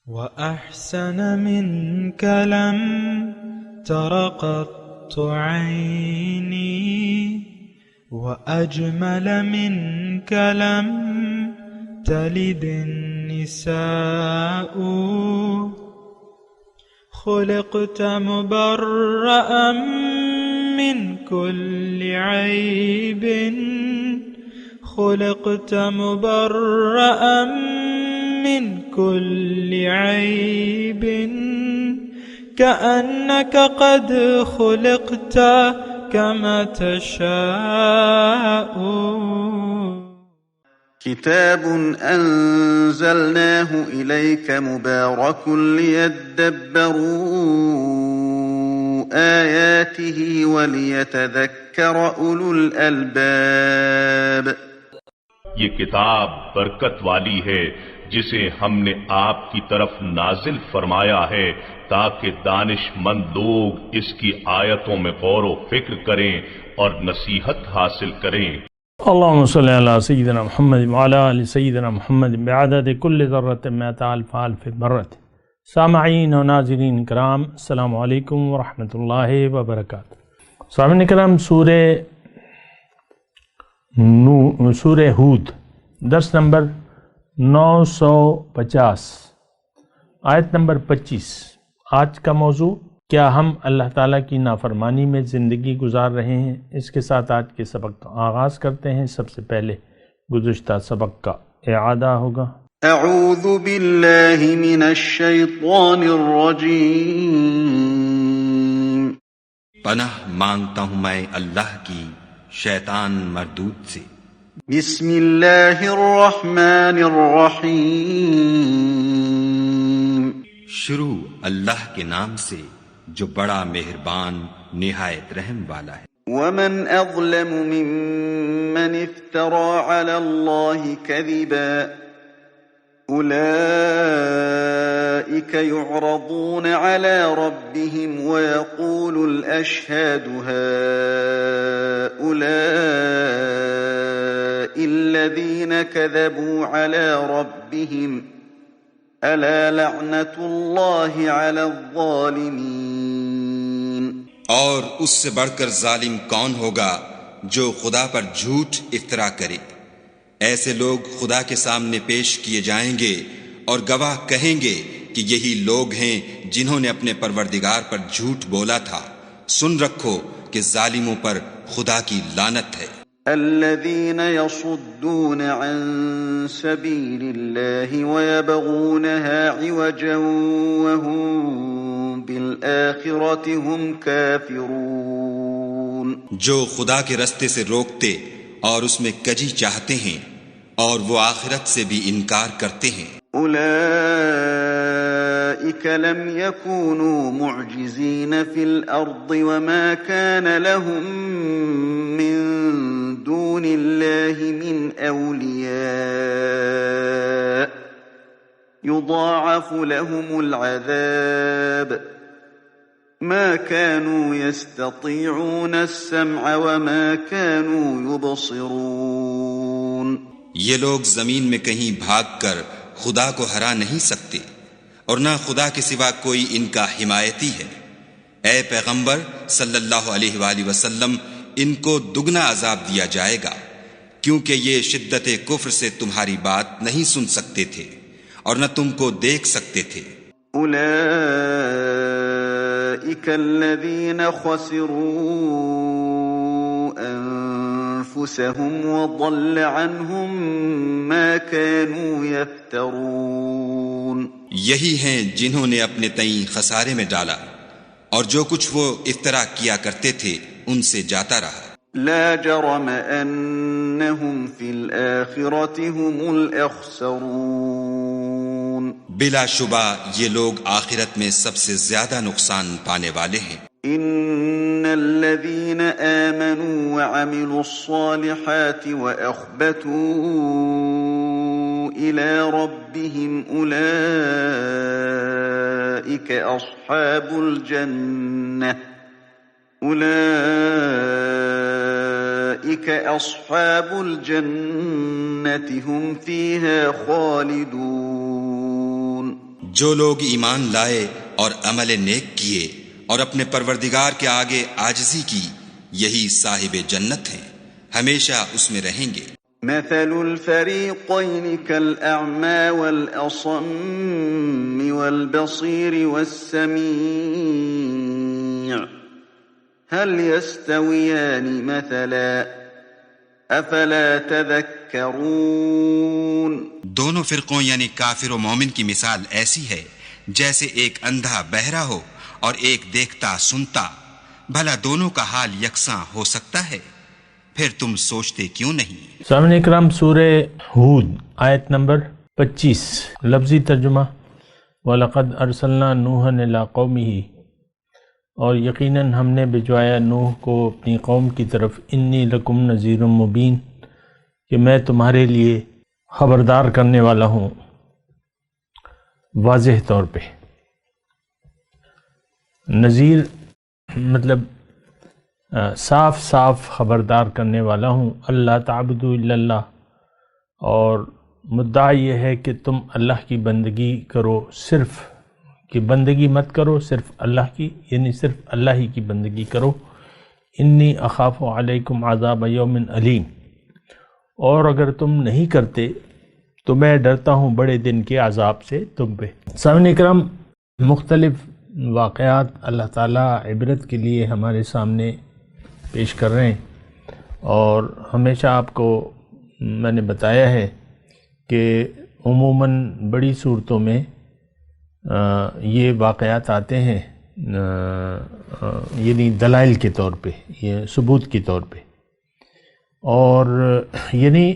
وأحسن منك لم تر قط عيني، وأجمل منك لم تلد النساء. خلقت مبرأ من كل عيب، خلقت مبرأ من كل عيب، كأنك قد خلقت كما تشاء. كتاب أنزلناه إليك مبارك ليدبروا آياته وليتذكر أولو الألباب. یہ کتاب برکت والی ہے جسے ہم نے آپ کی طرف نازل فرمایا ہے تاکہ دانش مند لوگ اس کی آیتوں میں غور و فکر کریں اور نصیحت حاصل کریں۔ اللهم صل على سيدنا محمد وعلى آل سيدنا محمد بعدد كل ذرة مئة ألف ألف مرة۔ سامعین و ناظرین کرام، السلام علیکم ورحمۃ اللہ وبرکاتہ۔ سامعین کرام، سورہ ہود، درس نمبر 950، آیت نمبر 25۔ آج کا موضوع، کیا ہم اللہ تعالیٰ کی نافرمانی میں زندگی گزار رہے ہیں؟ اس کے ساتھ آج کے سبق کا آغاز کرتے ہیں۔ سب سے پہلے گزشتہ سبق کا اعادہ ہوگا۔ اعوذ باللہ من الشیطان الرجیم۔ پناہ مانگتا ہوں میں اللہ کی شیطان مردود سے۔ بسم اللہ الرحمن الرحیم۔ شروع اللہ کے نام سے جو بڑا مہربان نہایت رحم والا ہے۔ ومن اظلم ممن افترى على الله كذبا أولئك يعرضون على ربهم ويقول الأشهاد هؤلاء الذين كذبوا على ربهم ألا لعنة الله على الظالمين۔ اور اس سے بڑھ کر ظالم کون ہوگا جو خدا پر جھوٹ افطرا کرے؟ ایسے لوگ خدا کے سامنے پیش کیے جائیں گے اور گواہ کہیں گے کہ یہی لوگ ہیں جنہوں نے اپنے پروردگار پر جھوٹ بولا تھا۔ سن رکھو کہ ظالموں پر خدا کی لعنت ہے۔ الذين يصدون عن سبيل الله ويبغونها عوجا وهم بالآخرة هم كافرون۔ جو خدا کے رستے سے روکتے اور اس میں کجی چاہتے ہیں اور وہ آخرت سے بھی انکار کرتے ہیں۔ أولئك لم يكونوا معجزين في الأرض وما كان لهم من دون الله من أولياء يضاعف لهم العذاب ما كانوا يستطيعون السمع وما كانوا يبصرون۔ یہ لوگ زمین میں کہیں بھاگ کر خدا کو ہرا نہیں سکتے اور نہ خدا کے سوا کوئی ان کا حمایتی ہے۔ اے پیغمبر صلی اللہ علیہ وآلہ وسلم، ان کو دگنا عذاب دیا جائے گا کیونکہ یہ شدت کفر سے تمہاری بات نہیں سن سکتے تھے اور نہ تم کو دیکھ سکتے تھے۔ أولئك الذين خسروا أنفسهم وضل عنهم ما كانوا يفترون۔ یہی ہیں جنہوں نے اپنے تئیں خسارے میں ڈالا اور جو کچھ وہ افترا کیا کرتے تھے ان سے جاتا رہا۔ لا جرم أنهم في الآخرة هم الأخسرون۔ بلا شبہ یہ لوگ آخرت میں سب سے زیادہ نقصان پانے والے ہیں۔ إن الذين آمنوا وعملوا الصالحات وأخبتوا إلى ربهم أولئك أصحاب الجنة هم فيها خالدون۔ جو لوگ ایمان لائے اور عمل نیک کیے اور اپنے پروردگار کے آگے عاجزی کی، یہی صاحب جنت ہیں، ہمیشہ اس میں رہیں گے۔ مثل الفريقين كالأعمى والأصم والبصير والسميع هل يستويان مثلا أفلا تذكرون۔ دونوں فرقوں یعنی کافر و مومن کی مثال ایسی ہے جیسے ایک اندھا بہرا ہو اور ایک دیکھتا سنتا، بھلا دونوں کا حال یکساں ہو سکتا ہے؟ پھر تم سوچتے کیوں نہیں؟ سامعین اکرام، سورہ ہود آیت نمبر 25 لفظی ترجمہ: وَلَقَدْ أَرْسَلْنَا نُوحًا إِلَىٰ قَوْمِهِ، اور یقیناً ہم نے بھجوایا نوح کو اپنی قوم کی طرف، انی لکم نذیر مبین، کہ میں تمہارے لیے خبردار کرنے والا ہوں واضح طور پہ۔ نذیر مطلب صاف صاف خبردار کرنے والا ہوں، اللہ تعبدوا الا اللہ، اور مدعا یہ ہے کہ تم اللہ کی بندگی کرو، صرف کہ بندگی مت کرو صرف اللہ کی، یعنی صرف اللہ ہی کی بندگی کرو۔ انی اخاف علیکم عذاب یوم علیم، اور اگر تم نہیں کرتے تو میں ڈرتا ہوں بڑے دن کے عذاب سے تم پہ۔ سامعین اکرام، مختلف واقعات اللہ تعالیٰ عبرت کے لیے ہمارے سامنے پیش کر رہے ہیں، اور ہمیشہ آپ کو میں نے بتایا ہے کہ عموماً بڑی صورتوں میں یہ واقعات آتے ہیں یعنی دلائل کے طور پہ، یہ ثبوت کے طور پہ، اور یعنی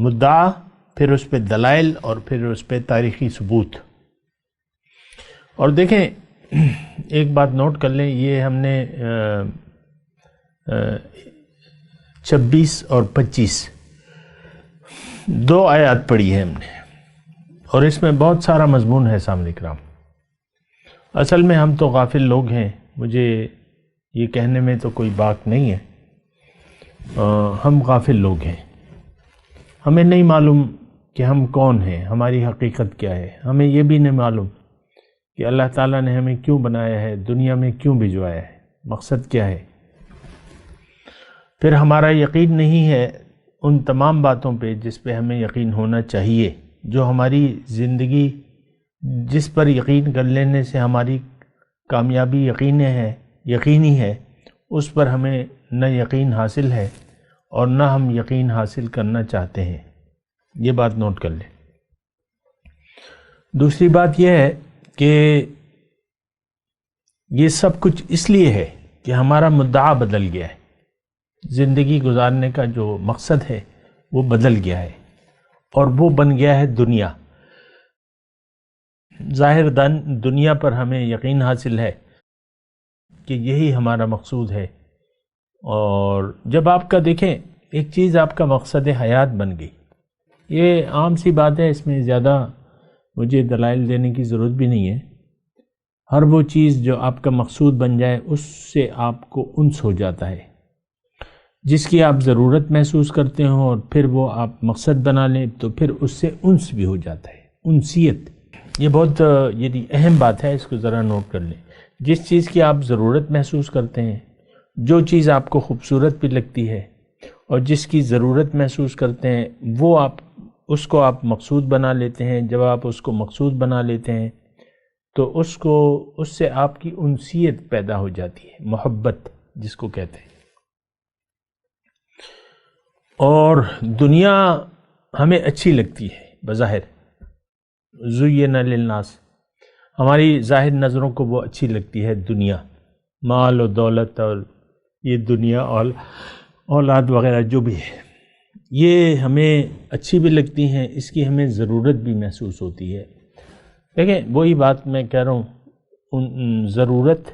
مدعا، پھر اس پہ دلائل، اور پھر اس پہ تاریخی ثبوت۔ اور دیکھیں، ایک بات نوٹ کر لیں، یہ ہم نے 26 اور 25 دو آیات پڑھی ہے ہم نے، اور اس میں بہت سارا مضمون ہے سامنے کرام۔ اصل میں ہم تو غافل لوگ ہیں، مجھے یہ کہنے میں تو کوئی بات نہیں ہے، ہم غافل لوگ ہیں، ہمیں نہیں معلوم کہ ہم کون ہیں، ہماری حقیقت کیا ہے، ہمیں یہ بھی نہیں معلوم کہ اللہ تعالیٰ نے ہمیں کیوں بنایا ہے، دنیا میں کیوں بھجوایا ہے، مقصد کیا ہے۔ پھر ہمارا یقین نہیں ہے ان تمام باتوں پہ جس پہ ہمیں یقین ہونا چاہیے، جو ہماری زندگی جس پر یقین کر لینے سے ہماری کامیابی یقینی ہے، اس پر ہمیں نہ یقین حاصل ہے اور نہ ہم یقین حاصل کرنا چاہتے ہیں، یہ بات نوٹ کر لیں۔ دوسری بات یہ ہے کہ یہ سب کچھ اس لیے ہے کہ ہمارا مدعا بدل گیا ہے، زندگی گزارنے کا جو مقصد ہے وہ بدل گیا ہے، اور وہ بن گیا ہے دنیا۔ ظاہر دنیا پر ہمیں یقین حاصل ہے کہ یہی ہمارا مقصود ہے، اور جب آپ کا دیکھیں ایک چیز آپ کا مقصد حیات بن گئی، یہ عام سی بات ہے، اس میں زیادہ مجھے دلائل دینے کی ضرورت بھی نہیں ہے۔ ہر وہ چیز جو آپ کا مقصود بن جائے اس سے آپ کو انس ہو جاتا ہے، جس کی آپ ضرورت محسوس کرتے ہوں اور پھر وہ آپ مقصد بنا لیں تو پھر اس سے انس بھی ہو جاتا ہے، انسیت۔ یہ بہت یعنی اہم بات ہے، اس کو ذرا نوٹ کر لیں۔ جس چیز کی آپ ضرورت محسوس کرتے ہیں، جو چیز آپ کو خوبصورت بھی لگتی ہے اور جس کی ضرورت محسوس کرتے ہیں، وہ اس کو آپ مقصود بنا لیتے ہیں۔ جب آپ اس کو مقصود بنا لیتے ہیں تو اس سے آپ کی انسیت پیدا ہو جاتی ہے، محبت جس کو کہتے ہیں۔ اور دنیا ہمیں اچھی لگتی ہے بظاہر، زُیّنَ للناس، ہماری ظاہر نظروں کو وہ اچھی لگتی ہے دنیا، مال و دولت اور یہ دنیا اور اولاد وغیرہ جو بھی ہے، یہ ہمیں اچھی بھی لگتی ہیں، اس کی ہمیں ضرورت بھی محسوس ہوتی ہے۔ دیکھیں، وہی بات میں کہہ رہا ہوں، ضرورت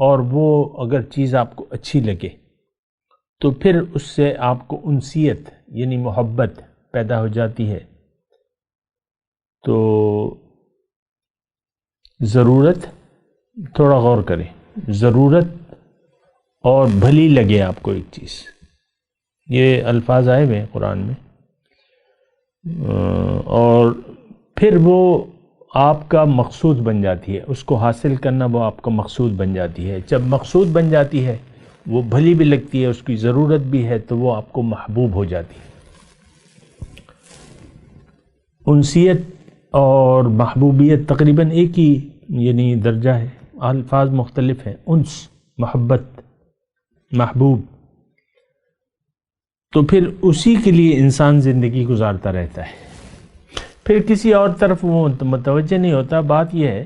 اور وہ اگر چیز آپ کو اچھی لگے تو پھر اس سے آپ کو انسیت یعنی محبت پیدا ہو جاتی ہے۔ تو ضرورت، تھوڑا غور کریں، ضرورت اور بھلی لگے آپ کو ایک چیز، یہ الفاظ آئے ہوئے ہیں قرآن میں، اور پھر وہ آپ کا مقصود بن جاتی ہے، اس کو حاصل کرنا وہ آپ کا مقصود بن جاتی ہے۔ جب مقصود بن جاتی ہے وہ بھلی بھی لگتی ہے، اس کی ضرورت بھی ہے، تو وہ آپ کو محبوب ہو جاتی ہے۔ انسیت اور محبوبیت تقریباً ایک ہی یعنی درجہ ہے، الفاظ مختلف ہیں۔ انس محبت، محبوب، تو پھر اسی کے لیے انسان زندگی گزارتا رہتا ہے، پھر کسی اور طرف وہ متوجہ نہیں ہوتا۔ بات یہ ہے،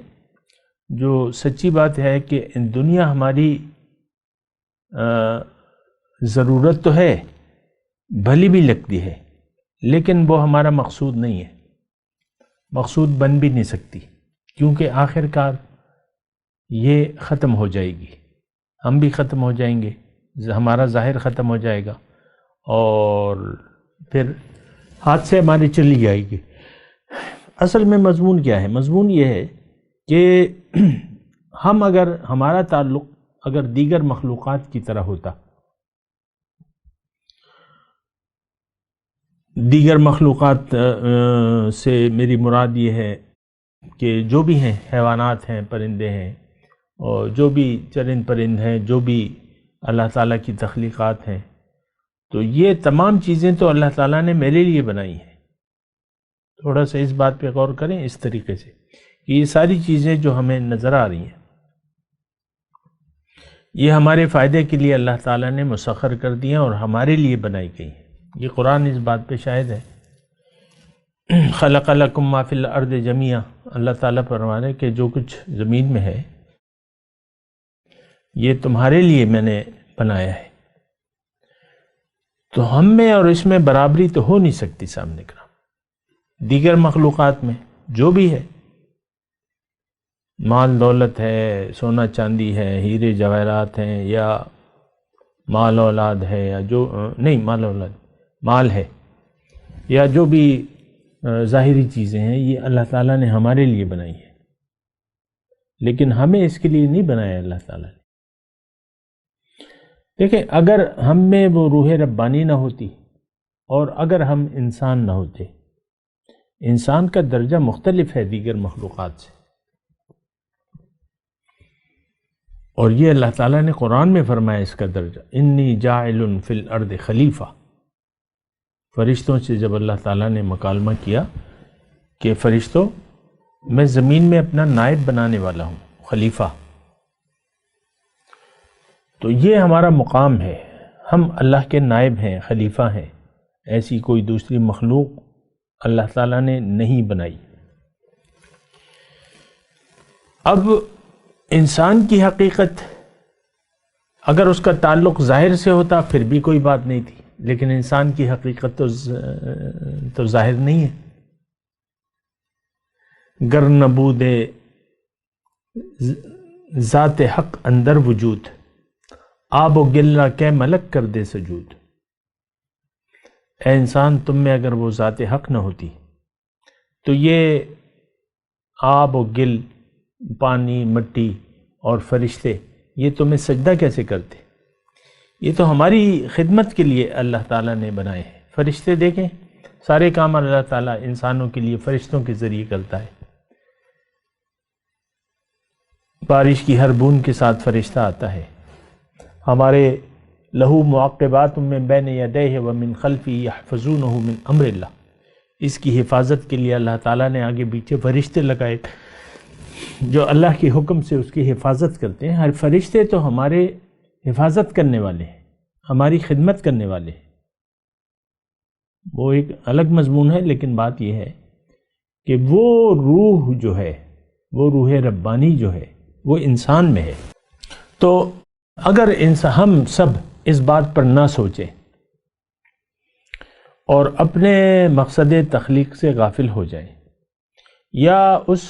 جو سچی بات ہے کہ دنیا ہماری ضرورت تو ہے، بھلی بھی لگتی ہے، لیکن وہ ہمارا مقصود نہیں ہے، مقصود بن بھی نہیں سکتی، کیونکہ آخر کار یہ ختم ہو جائے گی، ہم بھی ختم ہو جائیں گے، ہمارا ظاہر ختم ہو جائے گا، اور پھر ہاتھ سے ہماری چلی جائے گی۔ اصل میں مضمون کیا ہے؟ مضمون یہ ہے کہ ہم اگر ہمارا تعلق اگر دیگر مخلوقات کی طرح ہوتا، دیگر مخلوقات سے میری مراد یہ ہے کہ جو بھی ہیں، حیوانات ہیں، پرندے ہیں، اور جو بھی چرند پرند ہیں، جو بھی اللہ تعالیٰ کی تخلیقات ہیں، تو یہ تمام چیزیں تو اللہ تعالیٰ نے میرے لیے بنائی ہیں۔ تھوڑا سا اس بات پہ غور کریں اس طریقے سے کہ یہ ساری چیزیں جو ہمیں نظر آ رہی ہیں، یہ ہمارے فائدے کے لیے اللہ تعالیٰ نے مسخر کر دی ہیں اور ہمارے لیے بنائی گئی ہیں۔ یہ قرآن اس بات پہ شاہد ہے۔ خلق لکم ما فی الارض جمیعا، اللہ تعالیٰ فرما رہے کہ جو کچھ زمین میں ہے یہ تمہارے لیے میں نے بنایا ہے۔ تو ہم میں اور اس میں برابری تو ہو نہیں سکتی سامنے کرام۔ دیگر مخلوقات میں جو بھی ہے، مال دولت ہے، سونا چاندی ہے، ہیرے جواہرات ہیں، یا مال اولاد ہے، یا جو نہیں مال اولاد مال ہے، یا جو بھی ظاہری چیزیں ہیں، یہ اللہ تعالیٰ نے ہمارے لیے بنائی ہے، لیکن ہمیں اس کے لیے نہیں بنایا اللہ تعالیٰ نے۔ دیکھیں، اگر ہم میں وہ روح ربانی نہ ہوتی اور اگر ہم انسان نہ ہوتے، انسان کا درجہ مختلف ہے دیگر مخلوقات سے، اور یہ اللہ تعالیٰ نے قرآن میں فرمایا اس کا درجہ، انی جاعل فی الارض خلیفہ۔ فرشتوں سے جب اللہ تعالیٰ نے مکالمہ کیا کہ فرشتوں، میں زمین میں اپنا نائب بنانے والا ہوں، خلیفہ، تو یہ ہمارا مقام ہے، ہم اللہ کے نائب ہیں، خلیفہ ہیں، ایسی کوئی دوسری مخلوق اللہ تعالیٰ نے نہیں بنائی۔ اب انسان کی حقیقت اگر اس کا تعلق ظاہر سے ہوتا پھر بھی کوئی بات نہیں تھی، لیکن انسان کی حقیقت تو ظاہر نہیں ہے۔ گر نبود ذات حق اندر وجود، آب و گلہ کے ملک کر دے سجود۔ اے انسان، تم میں اگر وہ ذات حق نہ ہوتی تو یہ آب و گل، پانی، مٹی اور فرشتے یہ تمہیں سجدہ کیسے کرتے؟ یہ تو ہماری خدمت کے لیے اللہ تعالیٰ نے بنائے ہیں۔ فرشتے دیکھیں، سارے کام اللہ تعالیٰ انسانوں کے لیے فرشتوں کے ذریعے کرتا ہے۔ بارش کی ہر بوند کے ساتھ فرشتہ آتا ہے۔ ہمارے لہو معقبات من بین یدیہ ومن خلفہ یحفظونہ من امر اللہ، اس کی حفاظت کے لیے اللہ تعالیٰ نے آگے پیچھے فرشتے لگائے جو اللہ کے حکم سے اس کی حفاظت کرتے ہیں۔ ہر فرشتے تو ہمارے حفاظت کرنے والے ہیں، ہماری خدمت کرنے والے ہیں۔ وہ ایک الگ مضمون ہے، لیکن بات یہ ہے کہ وہ روح جو ہے، وہ روح ربانی جو ہے، وہ انسان میں ہے۔ تو اگر ہم سب اس بات پر نہ سوچیں اور اپنے مقصد تخلیق سے غافل ہو جائیں، یا اس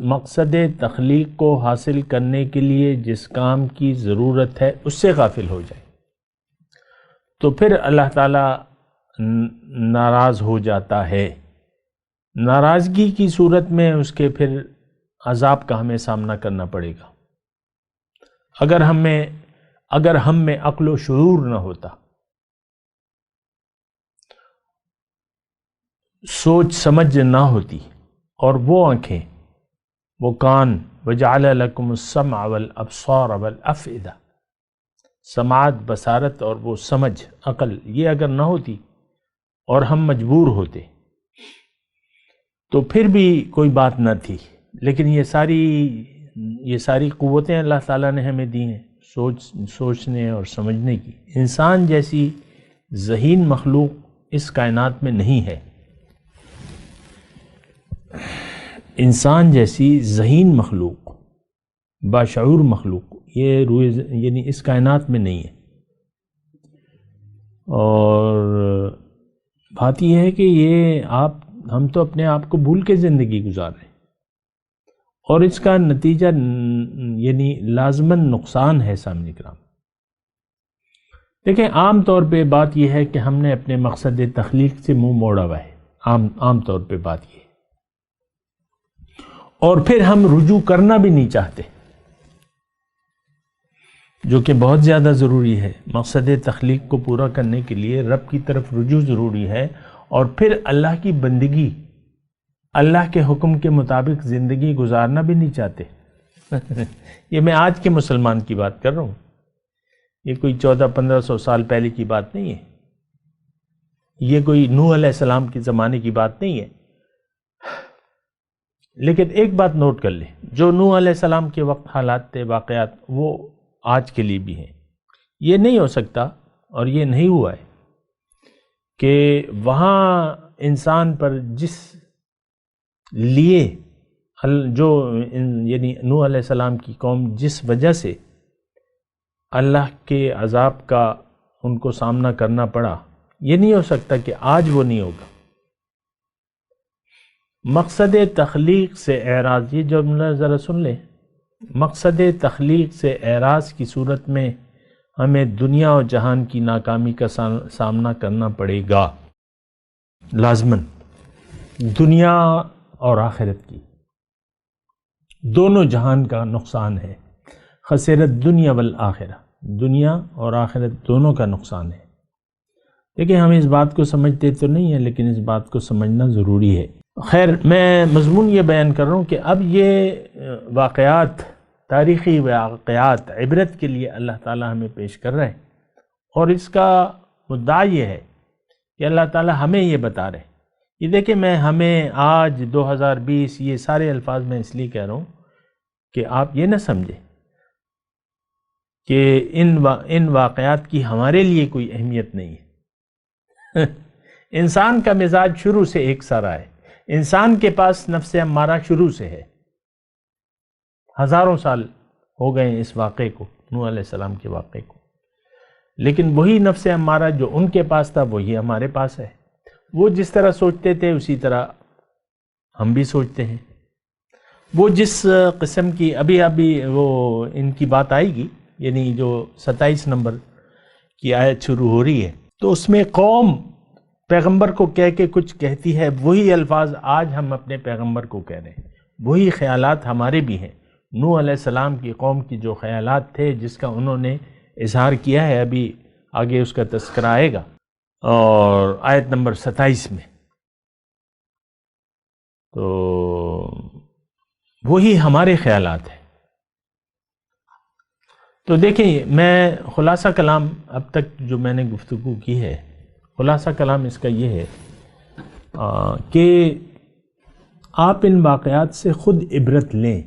مقصد تخلیق کو حاصل کرنے کے لیے جس کام کی ضرورت ہے اس سے غافل ہو جائیں، تو پھر اللہ تعالیٰ ناراض ہو جاتا ہے۔ ناراضگی کی صورت میں اس کے پھر عذاب کا ہمیں سامنا کرنا پڑے گا۔ اگر ہم میں عقل و شعور نہ ہوتا، سوچ سمجھ نہ ہوتی، اور وہ آنکھیں، وہ کان، وَجَعَلَ لَكُمُ السَّمْعَ وَالْأَبْصَارَ وَالْأَفْئِدَةَ، سماعت، بصارت اور وہ سمجھ، عقل، یہ اگر نہ ہوتی اور ہم مجبور ہوتے تو پھر بھی کوئی بات نہ تھی، لیکن یہ ساری قوتیں اللہ تعالیٰ نے ہمیں دی ہیں سوچنے اور سمجھنے کی۔ انسان جیسی ذہین مخلوق اس کائنات میں نہیں ہے، انسان جیسی ذہین مخلوق، باشعور مخلوق یعنی اس کائنات میں نہیں ہے۔ اور بات یہ ہے کہ ہم تو اپنے آپ کو بھول کے زندگی گزار رہے ہیں، اور اس کا نتیجہ یعنی لازماً نقصان ہے۔ سامنے کرام دیکھیں، عام طور پہ بات یہ ہے کہ ہم نے اپنے مقصد تخلیق سے منہ موڑا ہوا ہے، عام طور پہ بات یہ ہے، اور پھر ہم رجوع کرنا بھی نہیں چاہتے، جو کہ بہت زیادہ ضروری ہے۔ مقصد تخلیق کو پورا کرنے کے لیے رب کی طرف رجوع ضروری ہے، اور پھر اللہ کی بندگی، اللہ کے حکم کے مطابق زندگی گزارنا بھی نہیں چاہتے۔ یہ میں آج کے مسلمان کی بات کر رہا ہوں، یہ کوئی 1400-1500 سال پہلے کی بات نہیں ہے، یہ کوئی نوح علیہ السلام کے زمانے کی بات نہیں ہے۔ لیکن ایک بات نوٹ کر لیں، جو نوح علیہ السلام کے وقت حالات تھے، واقعات، وہ آج کے لیے بھی ہیں۔ یہ نہیں ہو سکتا، اور یہ نہیں ہوا ہے، کہ وہاں انسان پر جس لیے یعنی نوح علیہ السلام کی قوم جس وجہ سے اللہ کے عذاب کا ان کو سامنا کرنا پڑا، یہ نہیں ہو سکتا کہ آج وہ نہیں ہوگا۔ مقصد تخلیق سے اعراض، یہ جملہ ذرا سن لیں، مقصد تخلیق سے اعراض کی صورت میں ہمیں دنیا اور جہان کی ناکامی کا سامنا کرنا پڑے گا، لازماً دنیا اور آخرت کی، دونوں جہان کا نقصان ہے۔ خسرت دنیا والآخرہ، دنیا اور آخرت دونوں کا نقصان ہے۔ دیکھیں، ہم اس بات کو سمجھتے تو نہیں ہیں، لیکن اس بات کو سمجھنا ضروری ہے۔ خیر، میں مضمون یہ بیان کر رہا ہوں کہ اب یہ واقعات، تاریخی واقعات عبرت کے لیے اللہ تعالیٰ ہمیں پیش کر رہے ہیں، اور اس کا مدعا یہ ہے کہ اللہ تعالیٰ ہمیں یہ بتا رہے ہیں۔ یہ دیکھیں، میں ہمیں آج 2020 یہ سارے الفاظ میں اس لیے کہہ رہا ہوں کہ آپ یہ نہ سمجھیں کہ ان واقعات کی ہمارے لیے کوئی اہمیت نہیں ہے۔ انسان کا مزاج شروع سے ایک سا رہا ہے، انسان کے پاس نفس امارہ شروع سے ہے، ہزاروں سال ہو گئے اس واقعے کو، نوح علیہ السلام کے واقعے کو، لیکن وہی نفس امارہ جو ان کے پاس تھا وہی ہمارے پاس ہے۔ وہ جس طرح سوچتے تھے اسی طرح ہم بھی سوچتے ہیں۔ وہ جس قسم کی ابھی وہ ان کی بات آئے گی، یعنی جو 27 نمبر کی آیت شروع ہو رہی ہے، تو اس میں قوم پیغمبر کو کہہ کے کچھ کہتی ہے، وہی الفاظ آج ہم اپنے پیغمبر کو کہہ رہے ہیں، وہی خیالات ہمارے بھی ہیں۔ نوح علیہ السلام کی قوم کی جو خیالات تھے، جس کا انہوں نے اظہار کیا ہے، ابھی آگے اس کا تذکرہ آئے گا، اور آیت نمبر 27 میں، تو وہی ہمارے خیالات ہیں۔ تو دیکھیں، میں خلاصہ کلام اب تک جو میں نے گفتگو کی ہے، خلاصہ کلام اس کا یہ ہے کہ آپ ان واقعات سے خود عبرت لیں۔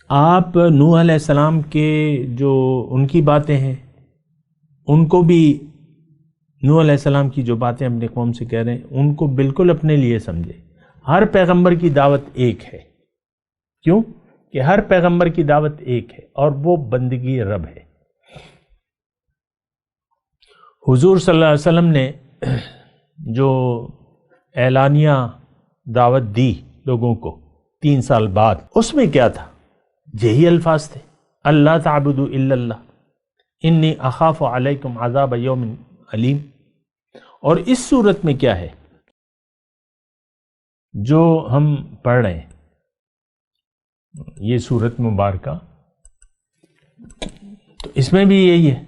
آپ نوح علیہ السلام کے جو ان کی باتیں ہیں، ان کو بھی نوح علیہ السلام کی جو باتیں اپنی قوم سے کہہ رہے ہیں، ان کو بالکل اپنے لیے سمجھیں۔ ہر پیغمبر کی دعوت ایک ہے، کیوں کہ ہر پیغمبر کی دعوت ایک ہے، اور وہ بندگی رب ہے۔ حضور صلی اللہ علیہ وسلم نے جو اعلانیہ دعوت دی لوگوں کو 3 سال بعد، اس میں کیا تھا؟ یہی الفاظ تھے، اللہ تعبدوا الا اللہ انی اخاف علیکم عذاب یوم علیم۔ اور اس صورت میں کیا ہے جو ہم پڑھ رہے ہیں، یہ صورت مبارکہ، تو اس میں بھی یہی ہے،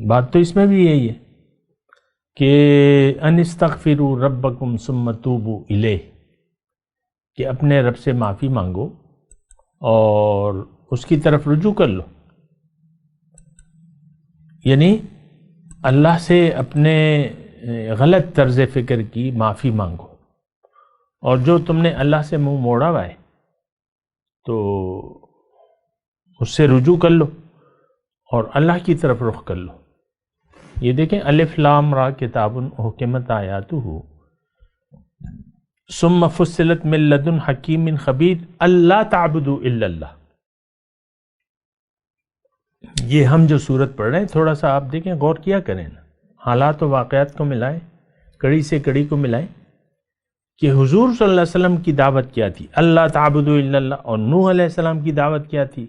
بات تو اس میں بھی یہی ہے کہ ان استغفروا ربکم ثم توبوا الیہ، کہ اپنے رب سے معافی مانگو اور اس کی طرف رجوع کر لو، یعنی اللہ سے اپنے غلط طرز فکر کی معافی مانگو، اور جو تم نے اللہ سے منہ موڑا ہوا ہے تو اس سے رجوع کر لو اور اللہ کی طرف رخ کر لو۔ یہ دیکھیں الف لام را کتاب احکمت آیاتہ ثم فصلت من لدن حکیم خبیر اللہ تعبدوا الا اللہ۔ یہ ہم جو صورت پڑھ رہے ہیں تھوڑا سا آپ دیکھیں، غور کیا کریں نا، حالات و واقعات کو ملائیں، کڑی سے کڑی کو ملائیں کہ حضور صلی اللہ علیہ وسلم کی دعوت کیا تھی، اللہ تعبدوا الا اللہ، اور نوح علیہ السلام کی دعوت کیا تھی،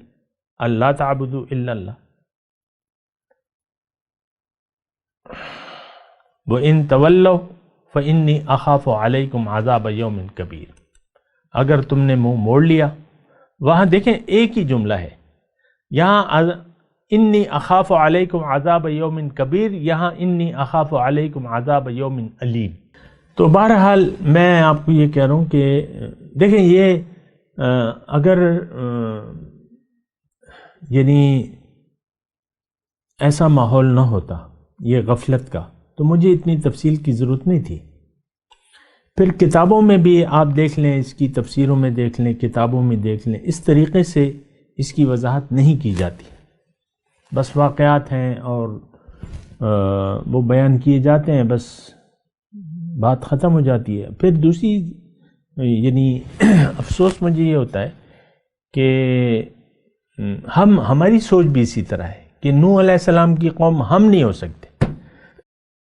اللہ تعبدوا الا اللہ۔ وَإِن تَوَلَّوْا فَإِنِّي أَخَافُ عَلَيْكُمْ عَذَابَ يَوْمٍ كَبِيرٍ۔ اگر تم نے منہ موڑ لیا، وہاں دیکھیں ایک ہی جملہ ہے، یہاں انی اخاف علیکم عذاب یوم کبیر، یہاں انی اخاف علیکم عذاب یوم علیم۔ تو بہرحال میں آپ کو یہ کہہ رہا ہوں کہ دیکھیں یہ اگر یعنی ایسا ماحول نہ ہوتا یہ غفلت کا تو مجھے اتنی تفصیل کی ضرورت نہیں تھی۔ پھر کتابوں میں بھی آپ دیکھ لیں، اس کی تفسیروں میں دیکھ لیں، کتابوں میں دیکھ لیں، اس طریقے سے اس کی وضاحت نہیں کی جاتی، بس واقعات ہیں اور وہ بیان کیے جاتے ہیں، بس بات ختم ہو جاتی ہے۔ پھر دوسری یعنی افسوس مجھے یہ ہوتا ہے کہ ہماری سوچ بھی اسی طرح ہے کہ نوح علیہ السلام کی قوم ہم نہیں ہو سکتے۔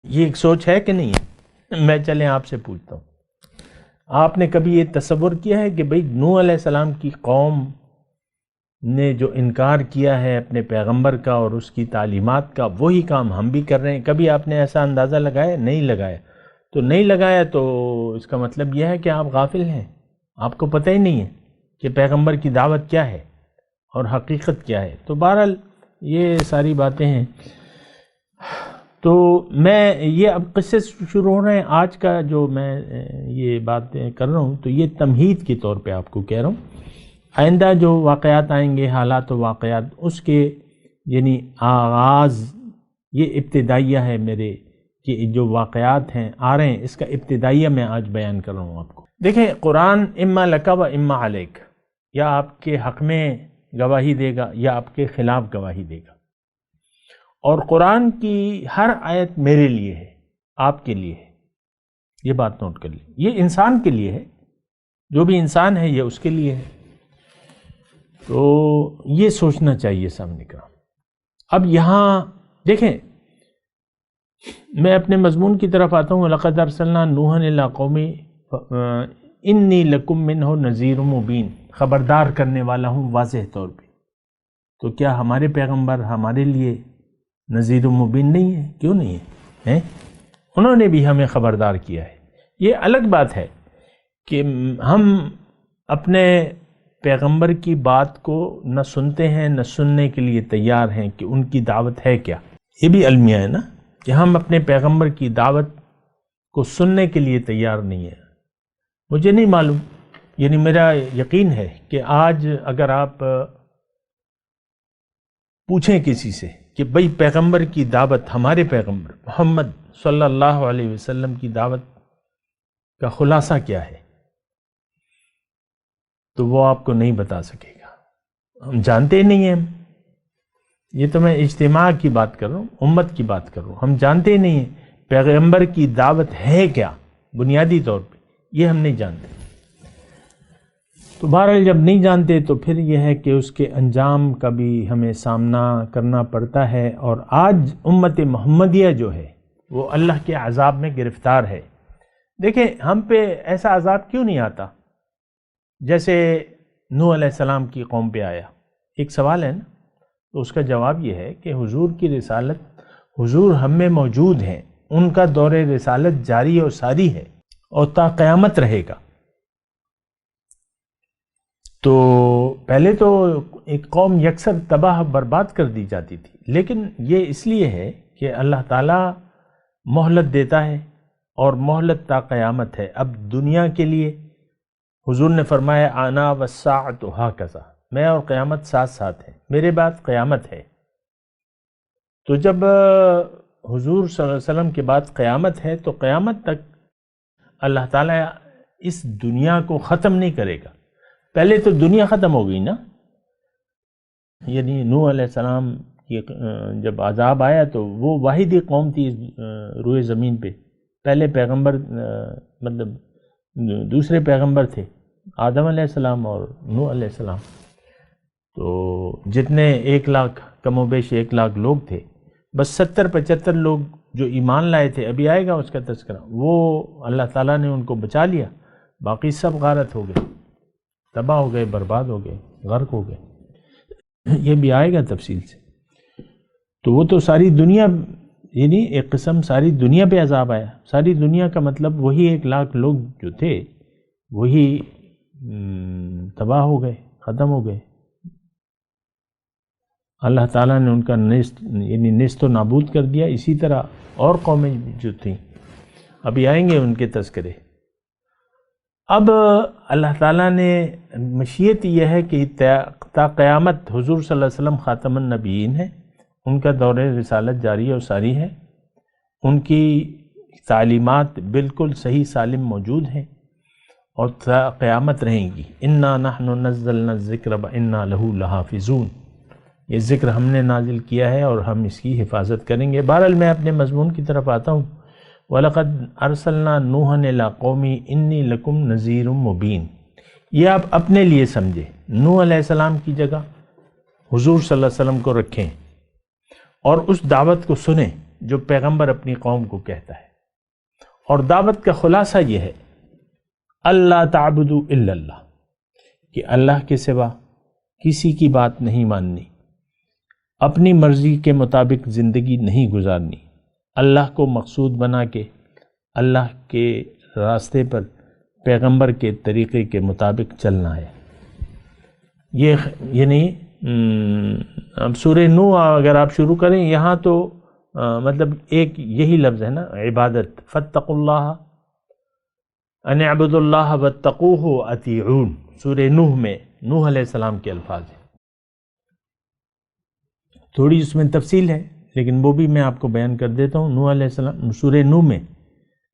یہ ایک سوچ ہے کہ نہیں ہے؟ میں چلیں آپ سے پوچھتا ہوں، آپ نے کبھی یہ تصور کیا ہے کہ بھئی نوح علیہ السلام کی قوم نے جو انکار کیا ہے اپنے پیغمبر کا اور اس کی تعلیمات کا، وہی کام ہم بھی کر رہے ہیں؟ کبھی آپ نے ایسا اندازہ لگایا؟ نہیں لگایا۔ تو نہیں لگایا تو اس کا مطلب یہ ہے کہ آپ غافل ہیں، آپ کو پتہ ہی نہیں ہے کہ پیغمبر کی دعوت کیا ہے اور حقیقت کیا ہے۔ تو بہرحال یہ ساری باتیں ہیں۔ تو میں یہ اب قصے شروع ہو رہے ہیں، آج کا جو میں یہ باتیں کر رہا ہوں تو یہ تمہید کے طور پہ آپ کو کہہ رہا ہوں۔ آئندہ جو واقعات آئیں گے، حالات و واقعات، اس کے یعنی آغاز، یہ ابتدائیہ ہے میرے کہ جو واقعات ہیں آ رہے ہیں، اس کا ابتدائیہ میں آج بیان کر رہا ہوں آپ کو۔ دیکھیں قرآن اما لک و اما علیک، یا آپ کے حق میں گواہی دے گا یا آپ کے خلاف گواہی دے گا، اور قرآن کی ہر آیت میرے لیے ہے، آپ کے لیے ہے، یہ بات نوٹ کر لیں۔ یہ انسان کے لیے ہے، جو بھی انسان ہے یہ اس کے لیے ہے، تو یہ سوچنا چاہیے سامنے کا۔ اب یہاں دیکھیں میں اپنے مضمون کی طرف آتا ہوں۔ لقد ارسلنا نوحا الی قومہ انی لکم منہ نذیر مبین، خبردار کرنے والا ہوں واضح طور پہ۔ تو کیا ہمارے پیغمبر ہمارے لیے نذیر مبین نہیں ہے؟ کیوں نہیں ہے؟ انہوں نے بھی ہمیں خبردار کیا ہے۔ یہ الگ بات ہے کہ ہم اپنے پیغمبر کی بات کو نہ سنتے ہیں نہ سننے کے لیے تیار ہیں کہ ان کی دعوت ہے کیا۔ یہ بھی المیہ ہے نا کہ ہم اپنے پیغمبر کی دعوت کو سننے کے لیے تیار نہیں ہیں۔ مجھے نہیں معلوم، یعنی میرا یقین ہے کہ آج اگر آپ پوچھیں کسی سے کہ بھئی پیغمبر کی دعوت، ہمارے پیغمبر محمد صلی اللہ علیہ وسلم کی دعوت کا خلاصہ کیا ہے، تو وہ آپ کو نہیں بتا سکے گا۔ ہم جانتے نہیں ہیں، یہ تو میں اجتماع کی بات کر رہا ہوں، امت کی بات کر رہا ہوں۔ ہم جانتے نہیں ہیں پیغمبر کی دعوت ہے کیا، بنیادی طور پہ یہ ہم نہیں جانتے۔ تو بہرحال جب نہیں جانتے تو پھر یہ ہے کہ اس کے انجام کا بھی ہمیں سامنا کرنا پڑتا ہے۔ اور آج امت محمدیہ جو ہے وہ اللہ کے عذاب میں گرفتار ہے۔ دیکھیں ہم پہ ایسا عذاب کیوں نہیں آتا جیسے نوح علیہ السلام کی قوم پہ آیا؟ ایک سوال ہے نا، تو اس کا جواب یہ ہے کہ حضور کی رسالت، حضور ہم میں موجود ہیں، ان کا دور رسالت جاری اور ساری ہے اور تا قیامت رہے گا۔ تو پہلے تو ایک قوم یکسر تباہ برباد کر دی جاتی تھی، لیکن یہ اس لیے ہے کہ اللہ تعالیٰ مہلت دیتا ہے اور مہلت تا قیامت ہے۔ اب دنیا کے لیے حضور نے فرمایا انا والساعۃ ہاکذا، میں اور قیامت ساتھ ساتھ ہیں، میرے بعد قیامت ہے۔ تو جب حضور صلی اللہ علیہ وسلم کے بعد قیامت ہے تو قیامت تک اللہ تعالیٰ اس دنیا کو ختم نہیں کرے گا۔ پہلے تو دنیا ختم ہو گئی نا، یعنی نوح علیہ السلام کی جب عذاب آیا تو وہ واحد ہی قوم تھی روئے زمین پہ۔ پہلے پیغمبر مطلب دوسرے پیغمبر تھے، آدم علیہ السلام اور نوح علیہ السلام۔ تو جتنے 1 لاکھ کم و بیش 1 لاکھ لوگ تھے، بس 70-75 لوگ جو ایمان لائے تھے، ابھی آئے گا اس کا تذکرہ، وہ اللہ تعالیٰ نے ان کو بچا لیا، باقی سب غارت ہو گئے، تباہ ہو گئے، برباد ہو گئے، غرق ہو گئے۔ یہ بھی آئے گا تفصیل سے۔ تو وہ تو ساری دنیا، یعنی ایک قسم ساری دنیا پہ عذاب آیا۔ ساری دنیا کا مطلب وہی 1 لاکھ لوگ جو تھے وہی تباہ ہو گئے، ختم ہو گئے۔ اللہ تعالیٰ نے ان کا نیست و نابود کر دیا۔ اسی طرح اور قومیں جو تھیں ابھی آئیں گے ان کے تذکرے۔ اب اللہ تعالیٰ نے مشیت یہ ہے کہ تا قیامت حضور صلی اللہ علیہ وسلم خاتم النبیین ہیں، ان کا دور رسالت جاری اور ساری ہے، ان کی تعلیمات بالکل صحیح سالم موجود ہیں اور تا قیامت رہیں گی۔ انا نحن نزلنا الذکر وانا لہ لحافظون، یہ ذکر ہم نے نازل کیا ہے اور ہم اس کی حفاظت کریں گے۔ بہرحال میں اپنے مضمون کی طرف آتا ہوں۔ وَلَقَدْ أَرْسَلْنَا نُوحًا إِلَىٰ قَوْمِهِ إِنِّي لَكُمْ نَذِيرٌ مُّبِينٌ، یہ آپ اپنے لیے سمجھے، نوح علیہ السلام کی جگہ حضور صلی اللہ علیہ وسلم کو رکھیں اور اس دعوت کو سنیں جو پیغمبر اپنی قوم کو کہتا ہے۔ اور دعوت کا خلاصہ یہ ہے اللہ تعبدوا الا اللہ، کہ اللہ کے سوا کسی کی بات نہیں ماننی، اپنی مرضی کے مطابق زندگی نہیں گزارنی، اللہ کو مقصود بنا کے اللہ کے راستے پر پیغمبر کے طریقے کے مطابق چلنا ہے۔ یہ یعنی اب سورہ نوح اگر آپ شروع کریں یہاں تو مطلب ایک یہی لفظ ہے نا، عبادت، فاتقوا اللہ ان اعبدوا اللہ واتقوہ واطیعون، سورہ نوح میں نوح علیہ السلام کے الفاظ ہیں۔ تھوڑی اس میں تفصیل ہے لیکن وہ بھی میں آپ کو بیان کر دیتا ہوں۔ نوح علیہ السلام سورہ نوح میں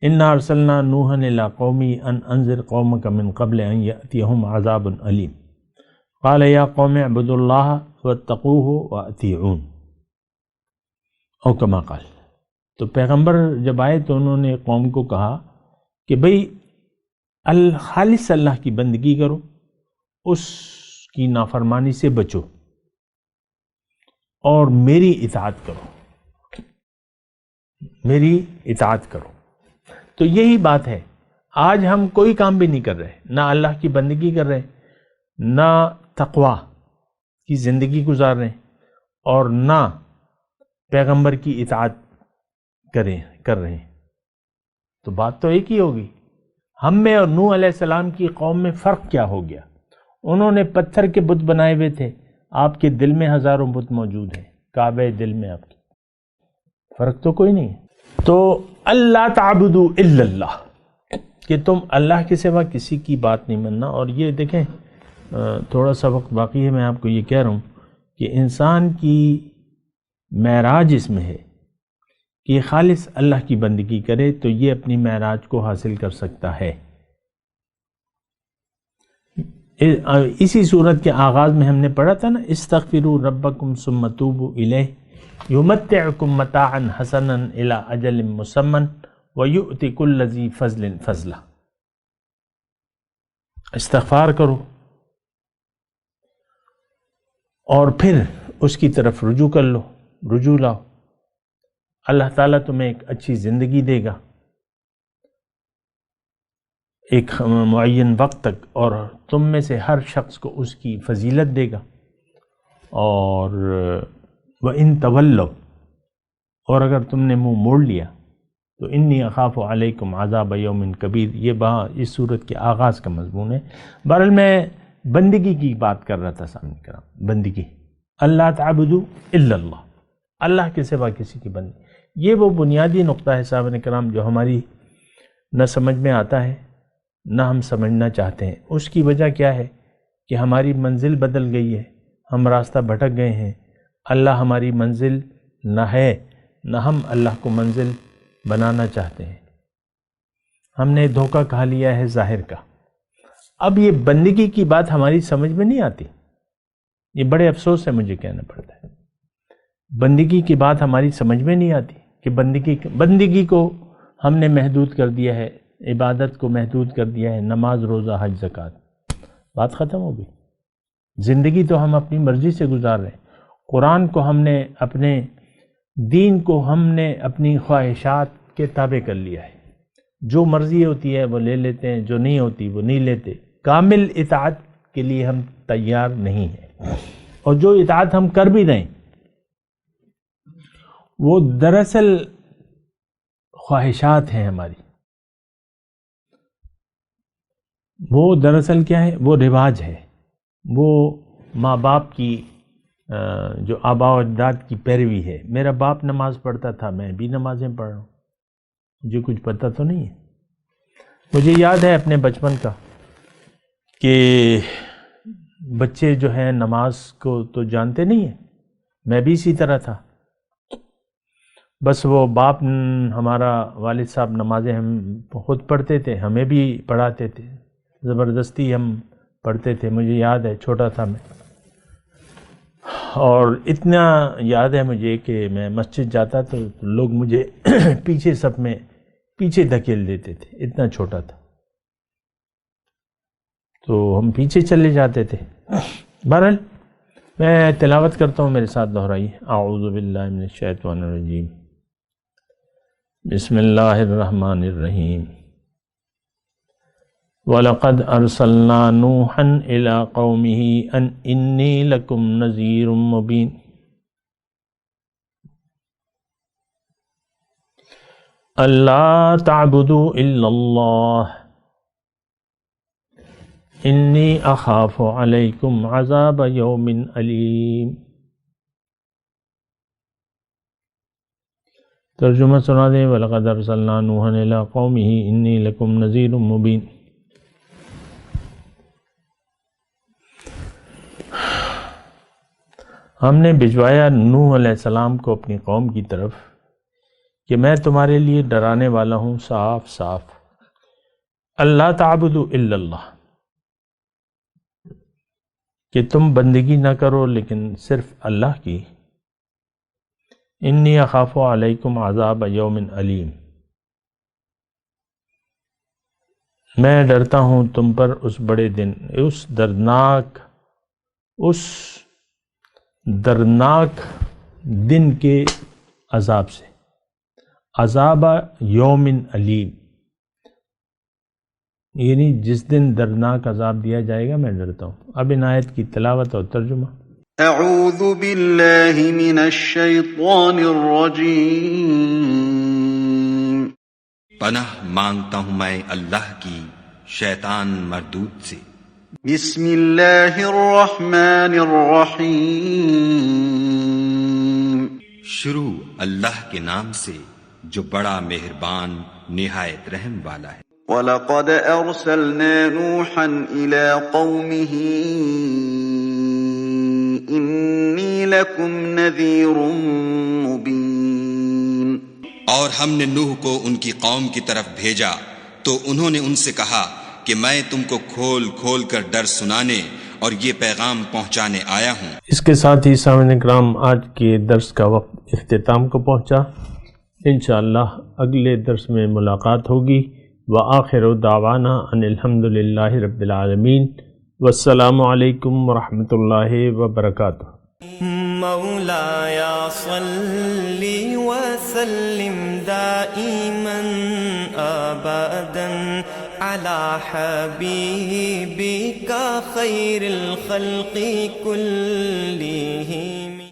انا ارسلنا نوحا الی قومی ان انذر قومک من قبل ان یأتیہم عذاب علیم قال یا قوم اعبدوا اللہ واتقوہ واطیعون، او کما قال۔ تو پیغمبر جب آئے تو انہوں نے قوم کو کہا کہ بھئی خالص اللہ کی بندگی کرو، اس کی نافرمانی سے بچو اور میری اطاعت کرو، میری اطاعت کرو۔ تو یہی بات ہے، آج ہم کوئی کام بھی نہیں کر رہے، نہ اللہ کی بندگی کر رہے، نہ تقویٰ کی زندگی گزار رہے اور نہ پیغمبر کی اطاعت کر رہے ہیں۔ تو بات تو ایک ہی ہوگی۔ ہم میں اور نوح علیہ السلام کی قوم میں فرق کیا ہو گیا؟ انہوں نے پتھر کے بت بنائے ہوئے تھے، آپ کے دل میں ہزاروں بت موجود ہیں، کعبہ دل میں آپ کی، فرق تو کوئی نہیں ہے۔ تو اللہ تعبدوا الا اللہ، کہ تم اللہ کے سوا کسی کی بات نہیں ماننا۔ اور یہ دیکھیں تھوڑا سا وقت باقی ہے، میں آپ کو یہ کہہ رہا ہوں کہ انسان کی معراج اس میں ہے کہ خالص اللہ کی بندگی کرے تو یہ اپنی معراج کو حاصل کر سکتا ہے۔ اسی صورت کے آغاز میں ہم نے پڑھا تھا نا، استغفروا ربکم ثم توبوا الیہ یمتعکم متاعا حسنا الی اجل مسمى ویؤتی کل ذی فضل فضلہ۔ استغفار کرو اور پھر اس کی طرف رجوع کر لو، رجوع لاؤ، اللہ تعالیٰ تمہیں ایک اچھی زندگی دے گا ایک معین وقت تک، اور تم میں سے ہر شخص کو اس کی فضیلت دے گا۔ اور وَإِن تَوَلَّوْا، اور اگر تم نے منہ موڑ لیا تو انی اخاف علیکم عذاب یوم کبیر، یہ اس صورت کے آغاز کا مضمون ہے۔ بہرحال میں بندگی کی بات کر رہا تھا سامنے کرام، بندگی، اللہ تعبدوا الا اللہ، اللہ کے سوا کسی کی بندگی، یہ وہ بنیادی نقطہ ہے صاحب کرام جو ہماری نہ سمجھ میں آتا ہے نہ ہم سمجھنا چاہتے ہیں۔ اس کی وجہ کیا ہے کہ ہماری منزل بدل گئی ہے، ہم راستہ بھٹک گئے ہیں، اللہ ہماری منزل نہ ہے، نہ ہم اللہ کو منزل بنانا چاہتے ہیں، ہم نے دھوکہ کھا لیا ہے ظاہر کا۔ اب یہ بندگی کی بات ہماری سمجھ میں نہیں آتی، یہ بڑے افسوس سے مجھے کہنا پڑتا ہے، بندگی کی بات ہماری سمجھ میں نہیں آتی کہ بندگی کو ہم نے محدود کر دیا ہے، عبادت کو محدود کر دیا ہے، نماز روزہ حج زکوٰۃ، بات ختم ہو گئی۔ زندگی تو ہم اپنی مرضی سے گزار رہے ہیں، قرآن کو ہم نے، اپنے دین کو ہم نے اپنی خواہشات کے تابع کر لیا ہے، جو مرضی ہوتی ہے وہ لے لیتے ہیں، جو نہیں ہوتی وہ نہیں لیتے۔ کامل اطاعت کے لیے ہم تیار نہیں ہیں، اور جو اطاعت ہم کر بھی رہے ہیں وہ دراصل خواہشات ہیں ہماری، وہ دراصل کیا ہے، وہ رواج ہے، وہ ماں باپ کی جو آباء و اجداد کی پیروی ہے۔ میرا باپ نماز پڑھتا تھا، میں بھی نمازیں پڑھ رہا ہوں، مجھے کچھ پتہ تو نہیں ہے۔ مجھے یاد ہے اپنے بچپن کا کہ بچے جو ہیں نماز کو تو جانتے نہیں ہیں، میں بھی اسی طرح تھا، بس وہ باپ ہمارا والد صاحب نمازیں ہم خود پڑھتے تھے، ہمیں بھی پڑھاتے تھے، زبردستی ہم پڑھتے تھے۔ مجھے یاد ہے چھوٹا تھا میں، اور اتنا یاد ہے مجھے کہ میں مسجد جاتا تو لوگ مجھے پیچھے صف میں پیچھے دھکیل دیتے تھے، اتنا چھوٹا تھا تو ہم پیچھے چلے جاتے تھے۔ بہرحال میں تلاوت کرتا ہوں، میرے ساتھ دہرائیے۔ اعوذ باللہ من الشیطان الرجیم، بسم اللہ الرحمن الرحیم۔ وَلَقَدْ أَرْسَلْنَا نُوحًا إِلَىٰ قَوْمِهِ أَنْ إِنِّي لَكُمْ نَذِيرٌ مُّبِينٌ۔ أَلَّا تَعْبُدُوا إِلَّا اللَّهَ إِنِّي أَخَافُ عَلَيْكُمْ عَذَابَ يَوْمٍ أَلِيمٍ۔ ترجمہ سنا دیں۔ وَلَقَدْ أَرْسَلْنَا نُوحًا إِلَىٰ قَوْمِهِ إِنِّي لَكُمْ نَذِيرٌ مُّبِينٌ۔ ہم نے بھجوایا نوح علیہ السلام کو اپنی قوم کی طرف کہ میں تمہارے لیے ڈرانے والا ہوں صاف صاف، اللہ تعبدوا الا اللہ، کہ تم بندگی نہ کرو لیکن صرف اللہ کی، انی اخاف علیکم عذاب یوم علیم، میں ڈرتا ہوں تم پر اس بڑے دن، اس دردناک دن کے عذاب سے، عذاب یوم علیم، یعنی جس دن دردناک عذاب دیا جائے گا میں ڈرتا ہوں۔ اب ان آیت کی تلاوت اور ترجمہ۔ اعوذ باللہ من الشیطان الرجیم، پناہ مانگتا ہوں میں اللہ کی شیطان مردود سے۔ بسم اللہ الرحمن الرحیم، شروع اللہ کے نام سے جو بڑا مہربان نہایت رحم والا ہے۔ وَلَقَدْ أَرْسَلْنَا نُوحًا إِلَىٰ قَوْمِهِ إِنِّي لَكُمْ نَذِيرٌ مُّبِينٌ، اور ہم نے نوح کو ان کی قوم کی طرف بھیجا تو انہوں نے ان سے کہا کہ میں تم کو کھول کھول کر ڈر سنانے اور یہ پیغام پہنچانے آیا ہوں۔ اس کے ساتھ ہی سامعین کرام آج کے درس کا وقت اختتام کو پہنچا، انشاءاللہ اگلے درس میں ملاقات ہوگی۔ وآخر دعوانا ان الحمد للہ رب العالمین، والسلام علیکم ورحمۃ اللہ وبرکاتہ۔ مولایا صلی وسلم دائما ابدا على حبیبک خیر الخلق کلہم۔